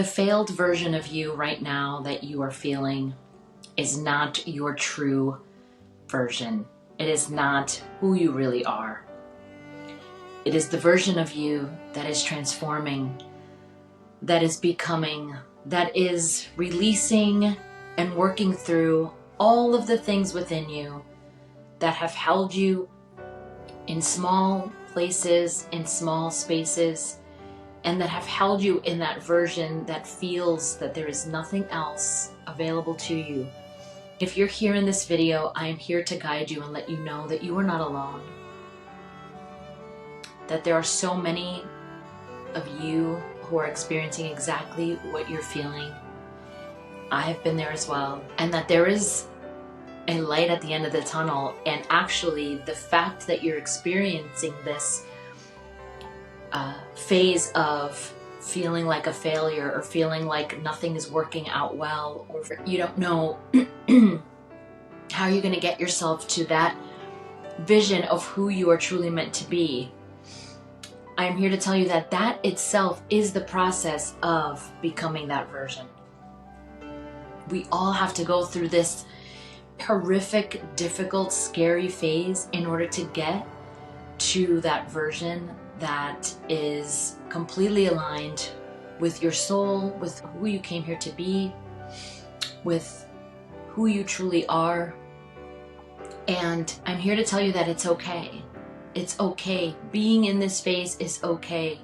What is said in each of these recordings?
The failed version of you right now that you are feeling is not your true version. It is not who you really are. It is the version of you that is transforming, that is becoming, that is releasing and working through all of the things within you that have held you in small places, in small spaces, and that have held you in that version that feels that there is nothing else available to you. If you're here in this video, I am here to guide you and let you know that you are not alone. That there are so many of you who are experiencing exactly what you're feeling. I have been there as well. And that there is a light at the end of the tunnel. And actually, the fact that you're experiencing this phase of feeling like a failure or feeling like nothing is working out well, or you don't know how you're going to get yourself to that vision of who you are truly meant to be, I'm here to tell you that that itself is the process of becoming that version. We all have to go through this horrific, difficult, scary phase in order to get to that version that is completely aligned with your soul, with who you came here to be, with who you truly are. And I'm here to tell you that it's okay. It's okay. Being in this phase is okay.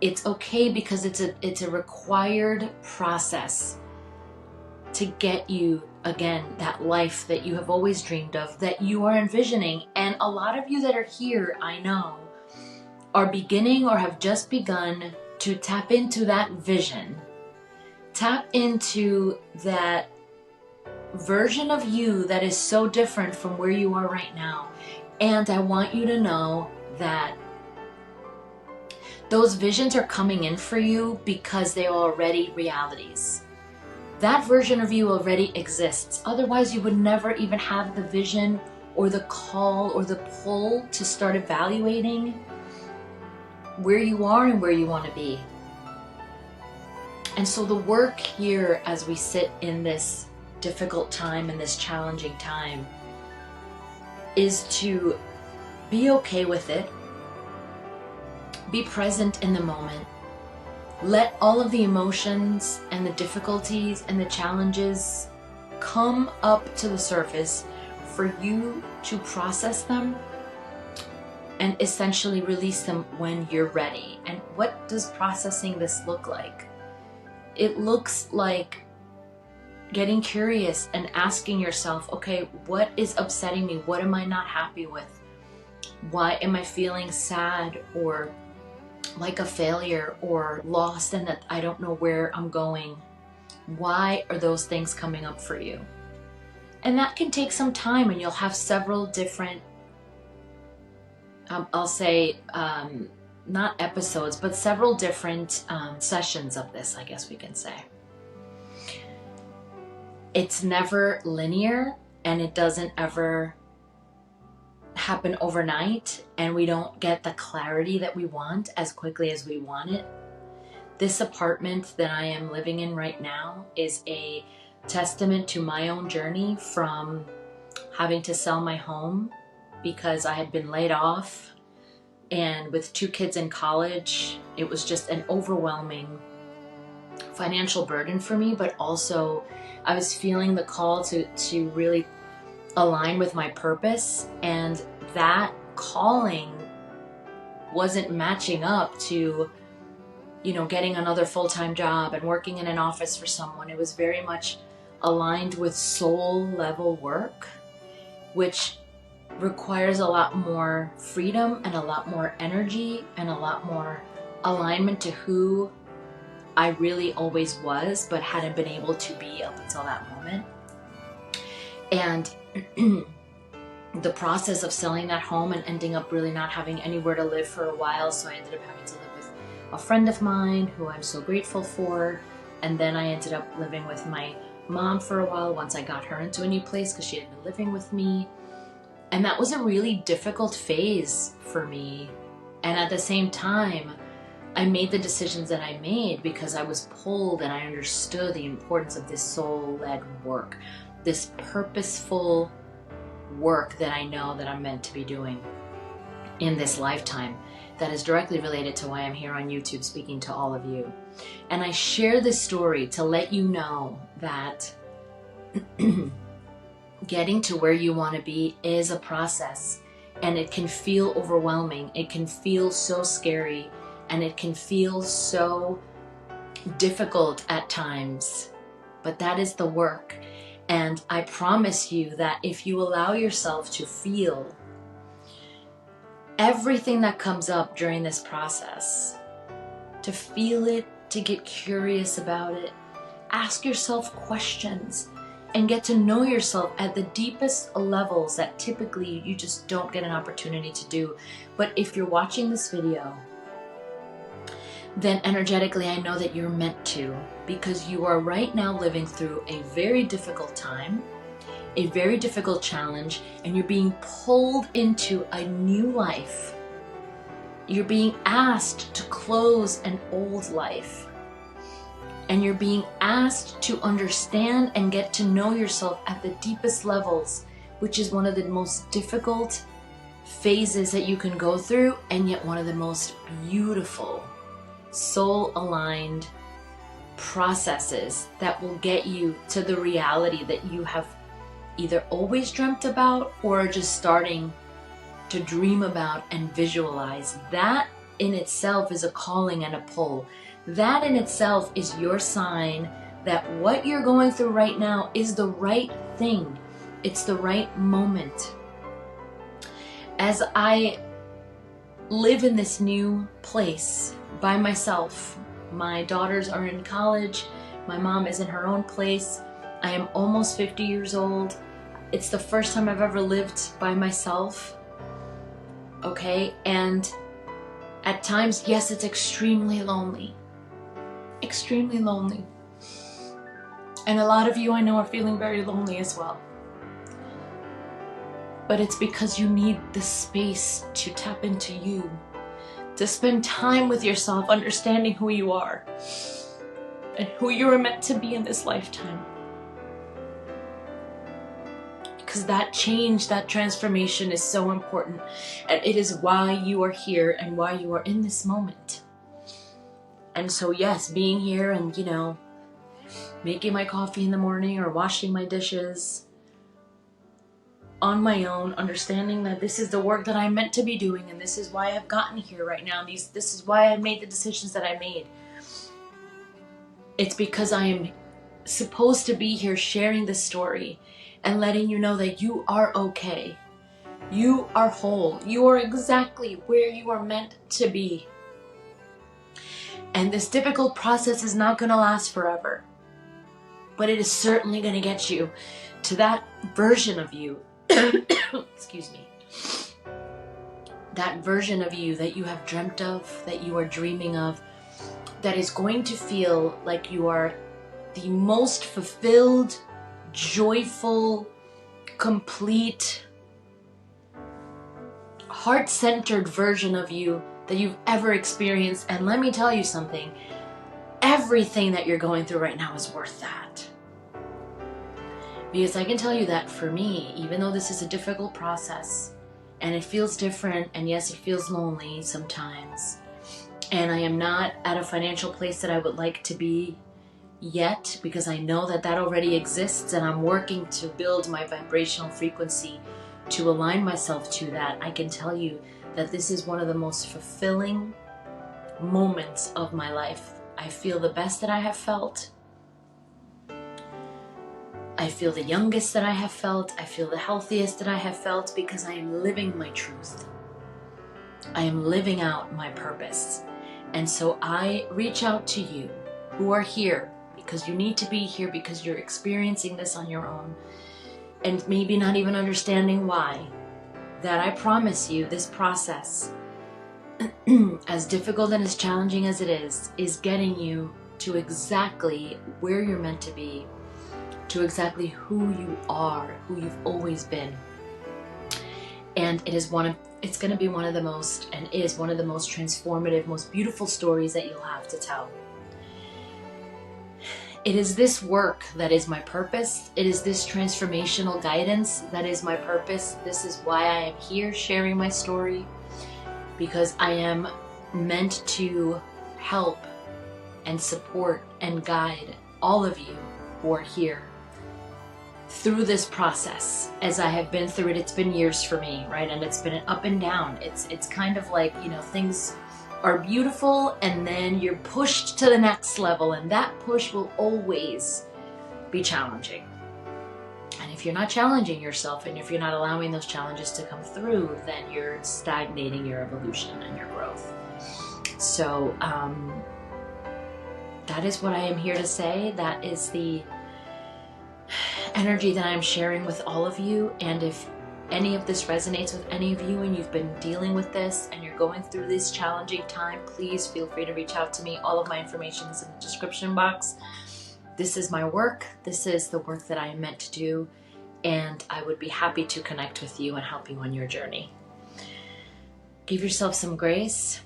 It's okay because it's a required process to get you, again, that life that you have always dreamed of, that you are envisioning. And a lot of you that are here, I know, are beginning or have just begun to tap into that vision. Tap into that version of you that is so different from where you are right now. And I want you to know that those visions are coming in for you because they are already realities. That version of you already exists. Otherwise, you would never even have the vision or the call or the pull to start evaluating where you are and where you want to be. And so the work here as we sit in this difficult time, in this challenging time, is to be okay with it, be present in the moment, let all of the emotions and the difficulties and the challenges come up to the surface for you to process them and essentially release them when you're ready. And what does processing this look like? It looks like getting curious and asking yourself, okay, what is upsetting me? What am I not happy with? Why am I feeling sad or like a failure or lost and that I don't know where I'm going? Why are those things coming up for you? And that can take some time, and you'll have several different, I'll say, not episodes, but several different sessions of this, I guess we can say. It's never linear, and it doesn't ever happen overnight, and we don't get the clarity that we want as quickly as we want it. This apartment that I am living in right now is a testament to my own journey from having to sell my home because I had been laid off, and with 2 kids in college, it was just an overwhelming financial burden for me, but also I was feeling the call to really align with my purpose, and that calling wasn't matching up to, getting another full-time job and working in an office for someone. It was very much aligned with soul level work, which requires a lot more freedom and a lot more energy and a lot more alignment to who I really always was, but hadn't been able to be up until that moment. And the process of selling that home and ending up really not having anywhere to live for a while, so I ended up having to live with a friend of mine who I'm so grateful for, and then I ended up living with my mom for a while once I got her into a new place because she had been living with me. And that was a really difficult phase for me. And at the same time, I made the decisions that I made because I was pulled and I understood the importance of this soul-led work, this purposeful work that I know that I'm meant to be doing in this lifetime, that is directly related to why I'm here on YouTube speaking to all of you. And I share this story to let you know that getting to where you want to be is a process, and it can feel overwhelming. It can feel so scary, and it can feel so difficult at times, but that is the work. And I promise you that if you allow yourself to feel everything that comes up during this process, to feel it, to get curious about it, ask yourself questions, and get to know yourself at the deepest levels that typically you just don't get an opportunity to do. But if you're watching this video, then energetically I know that you're meant to, because you are right now living through a very difficult time, a very difficult challenge, and you're being pulled into a new life. You're being asked to close an old life. And you're being asked to understand and get to know yourself at the deepest levels, which is one of the most difficult phases that you can go through, and yet one of the most beautiful, soul-aligned processes that will get you to the reality that you have either always dreamt about or are just starting to dream about and visualize. That in itself is a calling and a pull. That in itself is your sign that what you're going through right now is the right thing. It's the right moment. As I live in this new place by myself, my daughters are in college, my mom is in her own place, I am almost 50 years old. It's the first time I've ever lived by myself. Okay, and at times, yes, it's extremely lonely. Extremely lonely. And a lot of you I know are feeling very lonely as well. But it's because you need the space to tap into you, to spend time with yourself, understanding who you are and who you are meant to be in this lifetime. Because that change, that transformation is so important, and it is why you are here and why you are in this moment. And so yes, being here and, you know, making my coffee in the morning or washing my dishes on my own, understanding that this is the work that I'm meant to be doing, and this is why I've gotten here right now. This is why I made the decisions that I made. It's because I am supposed to be here sharing this story and letting you know that you are okay. You are whole. You are exactly where you are meant to be. And this difficult process is not going to last forever. But it is certainly going to get you to that version of you. Excuse me. That version of you that you have dreamt of, that you are dreaming of, that is going to feel like you are the most fulfilled, joyful, complete, heart-centered version of you that you've ever experienced. And let me tell you something, everything that you're going through right now is worth that. Because I can tell you that for me, even though this is a difficult process and it feels different, and yes, it feels lonely sometimes, and I am not at a financial place that I would like to be yet, because I know that that already exists, and I'm working to build my vibrational frequency to align myself to that. I can tell you that this is one of the most fulfilling moments of my life. I feel the best that I have felt. I feel the youngest that I have felt. I feel the healthiest that I have felt, because I am living my truth. I am living out my purpose. And so I reach out to you who are here because you need to be here, because you're experiencing this on your own and maybe not even understanding why. That I promise you, this process, as difficult and as challenging as it is getting you to exactly where you're meant to be, to exactly who you are, who you've always been. And it is one of it's going to be one of the most, and is one of the most transformative, most beautiful stories that you'll have to tell. It is this work that is my purpose. It is this transformational guidance that is my purpose. This is why I am here sharing my story, because I am meant to help and support and guide all of you who are here through this process. As I have been through it, it's been years for me, right? And it's been an up and down. It's kind of like, you know, things are beautiful and then you're pushed to the next level, and that push will always be challenging. And if you're not challenging yourself, and if you're not allowing those challenges to come through, then you're stagnating your evolution and your growth. So that is what I am here to say. That is the energy that I'm sharing with all of you. And if any of this resonates with any of you and you've been dealing with this and you're going through this challenging time, please feel free to reach out to me. All of my information is in the description box. This is my work. This is the work that I am meant to do, and I would be happy to connect with you and help you on your journey. Give yourself some grace.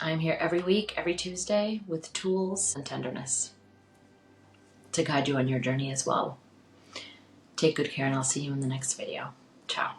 I'm here every week, every Tuesday, with tools and tenderness to guide you on your journey as well. Take good care, and I'll see you in the next video. Ciao.